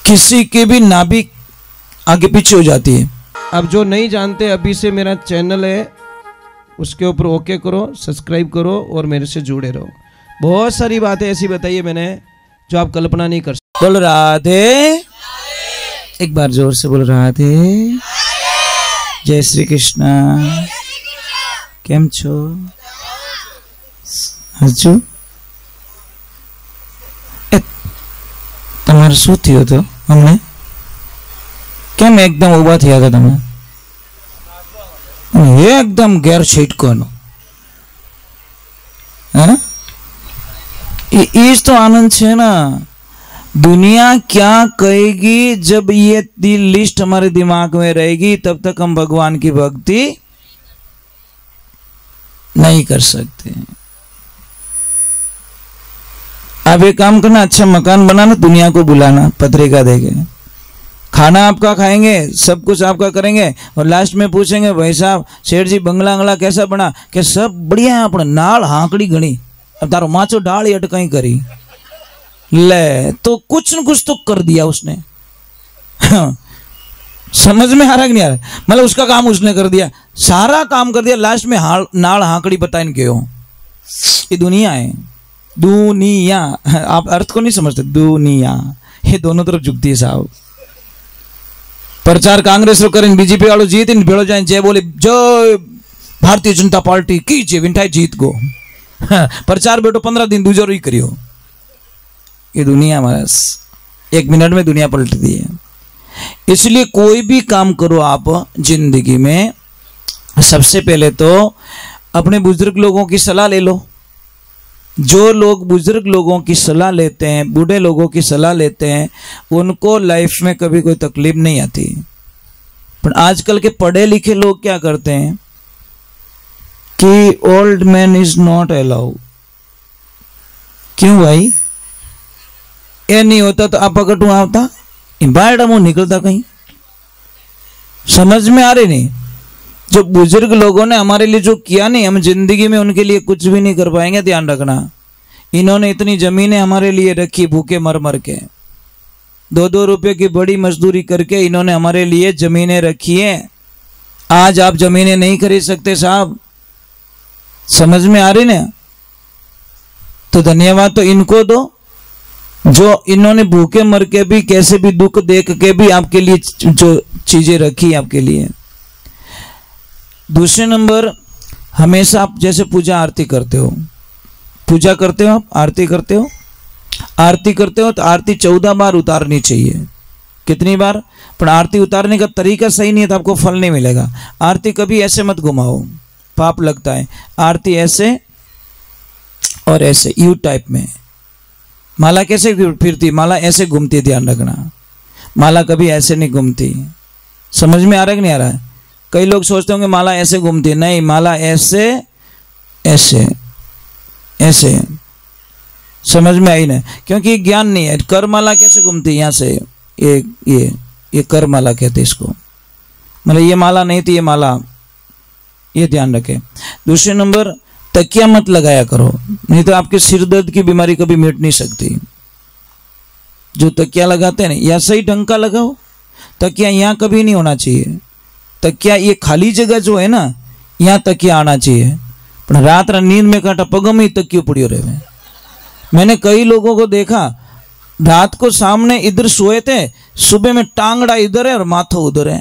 किसी की भी नाभि आगे पीछे हो जाती है। अब जो नहीं जानते, अभी से मेरा चैनल है, उसके ऊपर ओके करो, सब्सक्राइब करो और मेरे से जुड़े रहो। बहुत सारी बातें ऐसी बताई है मैंने जो आप कल्पना नहीं कर सकते। बोल राधे, एक बार जोर से बोल राधे। जय श्री कृष्ण। केम छो हजू? તમારે શું થયું હતું? અમને કેમ એકદમ ઊભા થયા હતા તમે? એકદમ ગેર છેટકોનો, है? ये तो आनंद है ना। दुनिया क्या कहेगी जब ये लिस्ट हमारे दिमाग में रहेगी, तब तक हम भगवान की भक्ति नहीं कर सकते। आप एक काम करना, अच्छा मकान बनाना, दुनिया को बुलाना, पत्रिका देके, खाना आपका खाएंगे, सब कुछ आपका करेंगे, और लास्ट में पूछेंगे भाई साहब सेठ जी बंगला अंगला कैसा बना? कि सब बढ़िया है, अपने नाल हाकड़ी गणी, अब तारो माचो डाल अटकाई करी ले, तो कुछ न कुछ तो कर दिया उसने। समझ में आ रहा कि नहीं आ रहा? मतलब उसका काम उसने कर दिया, सारा काम कर दिया, लास्ट में नाल हाकड़ी बताए क्यों? ये दुनिया है, दुनिया। आप अर्थ को नहीं समझते, दुनिया ये दोनों तरफ झुकती है साहब। प्रचार कांग्रेस रो करें, बीजेपी वालों जीत इन भेड़ो जाए, जय बोले जय भारतीय जनता पार्टी की जय, विंटाई जीत गो। प्रचार बेटो 15 दिन दूजो ही करियो। ये दुनिया हमारा 1 मिनट में दुनिया पलट दी है। इसलिए कोई भी काम करो आप जिंदगी में, सबसे पहले तो अपने बुजुर्ग लोगों की सलाह ले लो। जो लोग बुजुर्ग लोगों की सलाह लेते हैं, बूढ़े लोगों की सलाह लेते हैं, उनको लाइफ में कभी कोई तकलीफ नहीं आती। पर आजकल के पढ़े लिखे लोग क्या करते हैं कि old man is not allowed. क्यों भाई? ये नहीं होता तो आप पकड़ू आता, बाहर मुंह निकलता कहीं। समझ में आ रही नहीं? जो बुजुर्ग लोगों ने हमारे लिए जो किया नहीं, हम जिंदगी में उनके लिए कुछ भी नहीं कर पाएंगे। ध्यान रखना, इन्होंने इतनी जमीनें हमारे लिए रखी, भूखे मर मर के, 2-2 रुपए की बड़ी मजदूरी करके इन्होंने हमारे लिए जमीनें रखी है। आज आप जमीनें नहीं खरीद सकते साहब। समझ में आ रही ना? तो धन्यवाद तो इनको दो, जो इन्होंने भूखे मर के भी, कैसे भी दुख देख के भी आपके लिए जो चीजें रखी आपके लिए। दूसरे नंबर, हमेशा आप जैसे पूजा आरती करते हो, पूजा करते हो, आप आरती करते हो, आरती करते हो तो आरती 14 बार उतारनी चाहिए। कितनी बार? पर आरती उतारने का तरीका सही नहीं है तो आपको फल नहीं मिलेगा। आरती कभी ऐसे मत घुमाओ, पाप लगता है। आरती ऐसे और ऐसे, यू टाइप में। माला कैसे फिरती? माला ऐसे घूमती, ध्यान रखना। माला कभी ऐसे नहीं घूमती। समझ में आ रहा है कि नहीं आ रहा है? कई लोग सोचते होंगे माला ऐसे घूमती है, नहीं, माला ऐसे ऐसे ऐसे। समझ में आई ना? क्योंकि ज्ञान नहीं है। कर माला कैसे घूमती है? यहाँ से ये कर माला कहते इसको। मतलब ये माला नहीं थी, ये माला, ये ध्यान रखें। दूसरे नंबर, तकिया मत लगाया करो, नहीं तो आपके सिर दर्द की बीमारी कभी मिट नहीं सकती। जो तकिया लगाते हैं ना, या सही ढंग का लगाओ। तकिया यहाँ कभी नहीं होना चाहिए। तकिया ये खाली जगह जो है ना, यहाँ तकिया आना चाहिए। पर रात नींद में काटा पगम ही तकियो पड़ियो रहे। मैंने कई लोगों को देखा, रात को सामने इधर सोए थे, सुबह में टांगड़ा इधर है और माथा उधर है।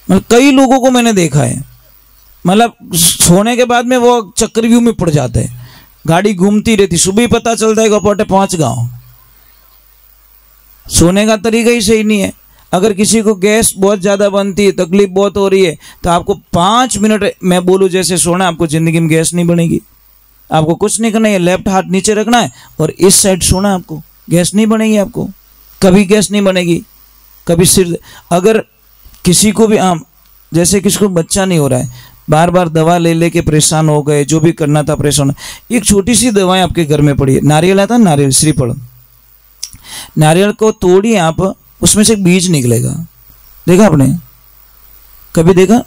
मतलब कई लोगों को मैंने देखा है, मतलब सोने के बाद में वो चक्रव्यूह में पड़ जाते हैं, गाड़ी घूमती रहती, सुबह ही पता चलता है कि पहुंच पहुंच गया। सोने का तरीका ही सही नहीं है। अगर किसी को गैस बहुत ज़्यादा बनती है, तकलीफ बहुत हो रही है, तो आपको 5 मिनट मैं बोलूँ जैसे सोना, आपको ज़िंदगी में गैस नहीं बनेगी। आपको कुछ नहीं करना है, लेफ्ट हाथ नीचे रखना है और इस साइड सोना, आपको गैस नहीं बनेगी। आपको कभी गैस नहीं बनेगी, कभी सिर। अगर किसी को भी जैसे किसी को बच्चा नहीं हो रहा है, बार बार दवा ले लेके परेशान हो गए, जो भी करना था परेशान, एक छोटी सी दवाएं आपके घर में पड़ी है। नारियल आता है, नारियल, श्रीफल, नारियल को तोड़िए आप, उसमें से एक बीज निकलेगा। देखा आपने? कभी देखा?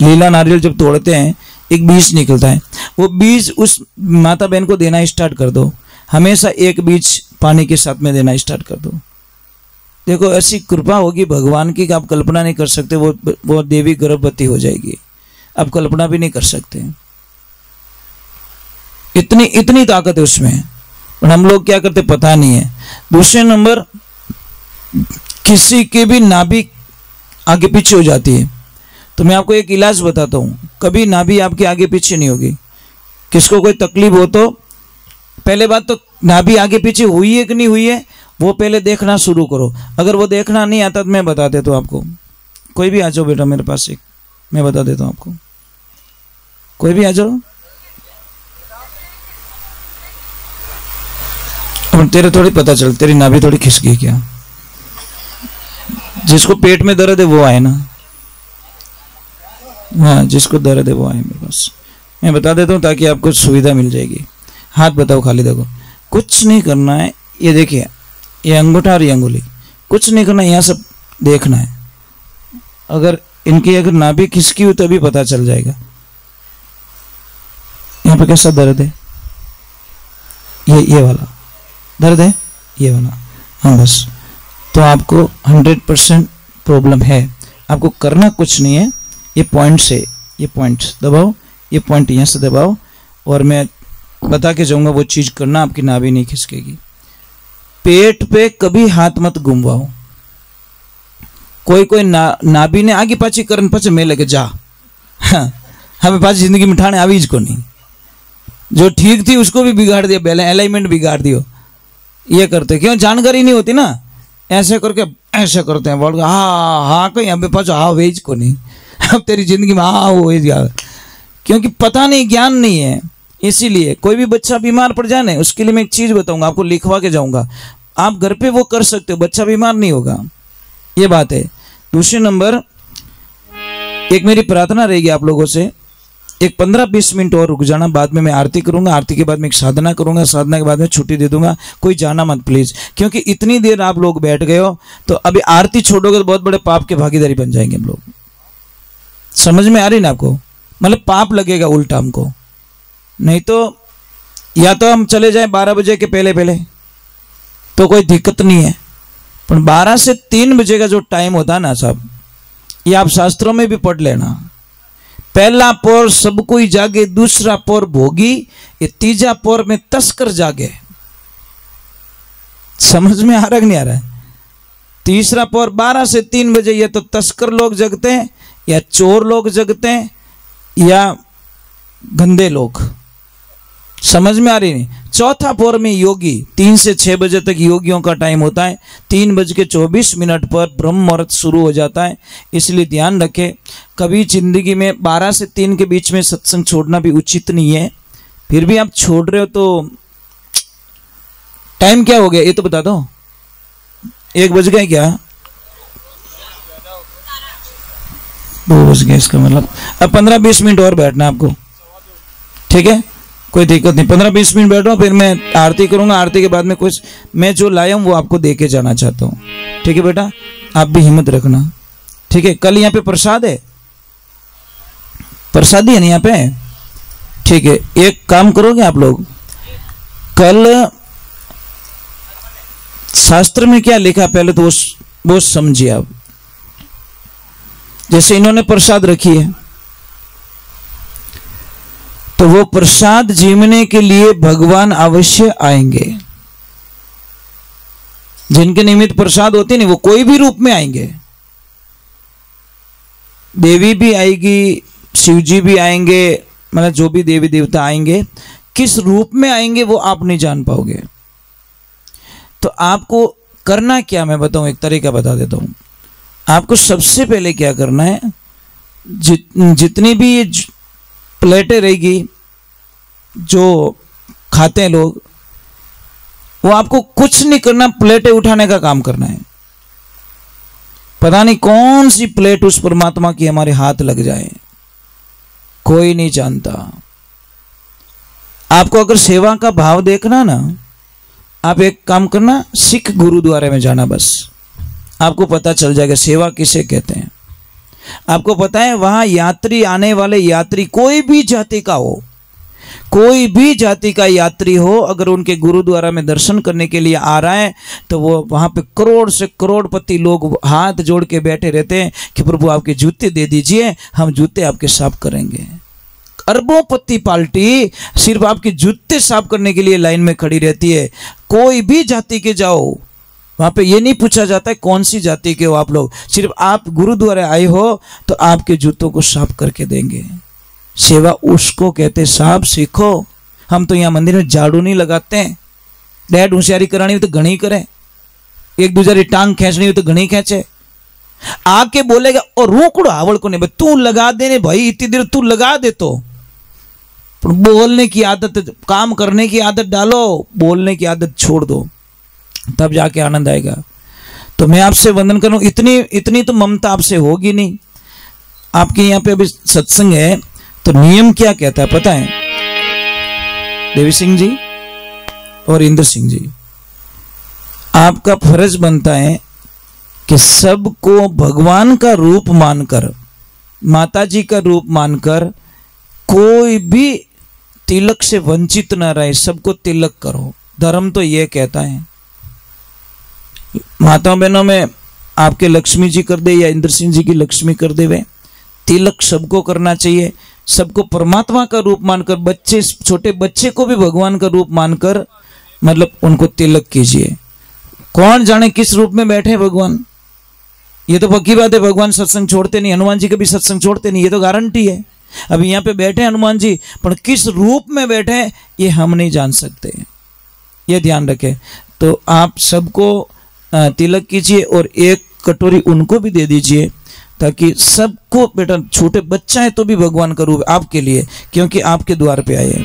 लीला नारियल जब तोड़ते हैं एक बीज निकलता है। वो बीज उस माता बहन को देना स्टार्ट कर दो। हमेशा एक बीज पानी के साथ में देना स्टार्ट कर दो। देखो ऐसी कृपा होगी भगवान की कि आप कल्पना नहीं कर सकते। वो देवी गर्भवती हो जाएगी, आप कल्पना भी नहीं कर सकते। इतनी इतनी ताकत है उसमें, और हम लोग क्या करते पता नहीं है। दूसरे नंबर, किसी की भी नाभि आगे पीछे हो जाती है, तो मैं आपको एक इलाज बताता हूँ। कभी नाभि आपके आगे पीछे नहीं होगी। किसको कोई तकलीफ हो तो पहले बात तो नाभि आगे पीछे हुई है कि नहीं हुई है वो पहले देखना शुरू करो। अगर वो देखना नहीं आता तो मैं बता देता हूँ आपको। कोई भी आ जाओ बेटा मेरे पास, एक मैं बता देता हूँ आपको। कोई भी आ जाओ। अब तेरे थोड़ी पता चल, तेरी नाभि थोड़ी खिसकी क्या। जिसको पेट में दर्द है वो आए ना, हाँ जिसको दर्द है वो आए मेरे पास। मैं बता देता हूँ ताकि आपको सुविधा मिल जाएगी। हाथ बताओ खाली, देखो कुछ नहीं करना है। ये देखिए, ये अंगूठा और ये अंगुली, कुछ नहीं करना है, यहाँ सब देखना है। अगर इनकी अगर नाभि खिसकी हुई तो भी पता चल जाएगा। यहाँ पे कैसा दर्द है, ये वाला दर्द है, ये वाला, हाँ बस। तो आपको 100% प्रॉब्लम है। आपको करना कुछ नहीं है, ये पॉइंट से ये पॉइंट दबाओ, ये पॉइंट यहाँ से दबाओ, और मैं बता के जाऊंगा वो चीज करना, आपकी नाभि नहीं खिसकेगी। पेट पे कभी हाथ मत घुमवाओ। कोई नाभि ने आगे पाछी करन पछे मैं लगे जा, हमें पाछी जिंदगी में ठाणे आवी ज को नहीं। जो ठीक थी उसको भी बिगाड़ दिया, पहले अलाइनमेंट बिगाड़ दियो। ये करते क्यों, जानकारी नहीं होती ना, ऐसे करके ऐसे करते हैं। बोल हाँ हाँ कहीं हमें पाछो हाँ वेज को नहीं। अब तेरी जिंदगी में हाँ वो क्योंकि पता नहीं, ज्ञान नहीं है। इसीलिए कोई भी बच्चा बीमार पड़ जाए ना, उसके लिए मैं एक चीज बताऊंगा आपको, लिखवा के जाऊंगा। आप घर पे वो कर सकते हो, बच्चा बीमार नहीं होगा, ये बात है। दूसरे नंबर, एक मेरी प्रार्थना रहेगी आप लोगों से, एक 15-20 मिनट और रुक जाना। बाद में मैं आरती करूंगा, आरती के बाद में एक साधना करूंगा, साधना के बाद में छुट्टी दे दूंगा। कोई जाना मत प्लीज, क्योंकि इतनी देर आप लोग बैठ गए हो तो अभी आरती छोड़ोगे तो बहुत बड़े पाप के भागीदारी बन जाएंगे हम लोग। समझ में आ रही ना आपको, मतलब पाप लगेगा उल्टा हमको। नहीं तो या तो हम चले जाए 12 बजे के पहले पहले तो कोई दिक्कत नहीं है, पर 12 से 3 बजे का जो टाइम होता है ना साहब, ये आप शास्त्रों में भी पढ़ लेना। पहला पोर सब कोई जागे, दूसरा पोर भोगी, ये तीजा पोर में तस्कर जागे। समझ में आ रहा कि नहीं आ रहा है? तीसरा पोर 12 से 3 बजे, ये तो तस्कर लोग जगते हैं, या चोर लोग जगते हैं, या गंदे लोग। समझ में आ रही नहीं? चौथा पोर में योगी, 3 से 6 बजे तक योगियों का टाइम होता है। 3:24 पर ब्रह्म मुहूर्त शुरू हो जाता है। इसलिए ध्यान रखें, कभी जिंदगी में 12 से 3 के बीच में सत्संग छोड़ना भी उचित नहीं है। फिर भी आप छोड़ रहे हो तो टाइम क्या हो गया ये तो बता दो। 1 बज गए क्या? 2 बज गए, इसका मतलब अब 15-20 मिनट और बैठना आपको, ठीक है? कोई दिक्कत नहीं, 15-20 मिनट बैठो, फिर मैं आरती करूंगा। आरती के बाद में कुछ मैं जो लाया हूं वो आपको दे के जाना चाहता हूं, ठीक है बेटा? आप भी हिम्मत रखना, ठीक है? कल यहाँ पे प्रसाद है, प्रसादी है ना यहाँ पे, ठीक है? एक काम करोगे आप लोग, कल शास्त्र में क्या लिखा पहले तो वो समझिए आप। जैसे इन्होंने प्रसाद रखी है, तो वो प्रसाद जीवने के लिए भगवान अवश्य आएंगे। जिनके निमित्त प्रसाद होती नहीं वो कोई भी रूप में आएंगे। देवी भी आएगी, शिव जी भी आएंगे, मतलब जो भी देवी देवता आएंगे, किस रूप में आएंगे वो आप नहीं जान पाओगे। तो आपको करना क्या, मैं बताऊं, एक तरीका बता देता हूं। आपको सबसे पहले क्या करना है, जितनी भी ये प्लेटें रहेगी जो खाते हैं लोग, वो आपको कुछ नहीं करना, प्लेटें उठाने का काम करना है। पता नहीं कौन सी प्लेट उस परमात्मा की हमारे हाथ लग जाए, कोई नहीं जानता। आपको अगर सेवा का भाव देखना ना, आप एक काम करना, सिख गुरुद्वारे में जाना, बस आपको पता चल जाएगा सेवा किसे कहते हैं। आपको पता है वहां यात्री, आने वाले यात्री कोई भी जाति का हो, कोई भी जाति का यात्री हो, अगर उनके गुरुद्वारा में दर्शन करने के लिए आ रहा है तो वो वहाँ पे करोड़ से करोड़पति लोग हाथ जोड़ के बैठे रहते हैं कि प्रभु आपके जूते दे दीजिए, हम जूते आपके साफ करेंगे। अरबोंपति पार्टी सिर्फ आपके जूते साफ करने के लिए लाइन में खड़ी रहती है। कोई भी जाति के जाओ, वहाँ पे ये नहीं पूछा जाता है कौन सी जाति के हो आप लोग, सिर्फ आप गुरुद्वारे आए हो तो आपके जूतों को साफ करके देंगे। सेवा उसको कहते, साफ सीखो। हम तो यहाँ मंदिर में झाड़ू नहीं लगाते हैं। डैड होशियारी करानी हुई तो घनी करे, एक दूसरी टांग खींचनी हुई तो घनी खींचे। आके बोलेगा और रोकड़ो आवड़ को नहीं, तू लगा देने भाई, इतनी देर तू लगा दे तो। बोलने की आदत, काम करने की आदत डालो, बोलने की आदत छोड़ दो, तब जाके आनंद आएगा। तो मैं आपसे वंदन करूं, इतनी तो ममता आपसे होगी नहीं। आपके यहाँ पे अभी सत्संग है तो नियम क्या कहता है पता है? देवी सिंह जी और इंद्र सिंह जी, आपका फर्ज बनता है कि सबको भगवान का रूप मानकर, माता जी का रूप मानकर, कोई भी तिलक से वंचित न रहे, सबको तिलक करो। धर्म तो ये कहता है। माताओं बहनों में आपके लक्ष्मी जी कर दे या इंद्र सिंह जी की लक्ष्मी कर दे, वे तिलक सबको करना चाहिए। सबको परमात्मा का रूप मानकर, बच्चे, छोटे बच्चे को भी भगवान का रूप मानकर मतलब उनको तिलक कीजिए। कौन जाने किस रूप में बैठे भगवान, ये तो पक्की बात है। भगवान सत्संग छोड़ते नहीं, हनुमान जी कभी सत्संग छोड़ते नहीं, ये तो गारंटी है। अभी यहाँ पे बैठे हनुमान जी, पर किस रूप में बैठे ये हम नहीं जान सकते, ये ध्यान रखें। तो आप सबको तिलक कीजिए और एक कटोरी उनको भी दे दीजिए, ताकि सबको, बेटा छोटे बच्चा है तो भी भगवान का रूप आपके लिए, क्योंकि आपके द्वार पे आए हैं।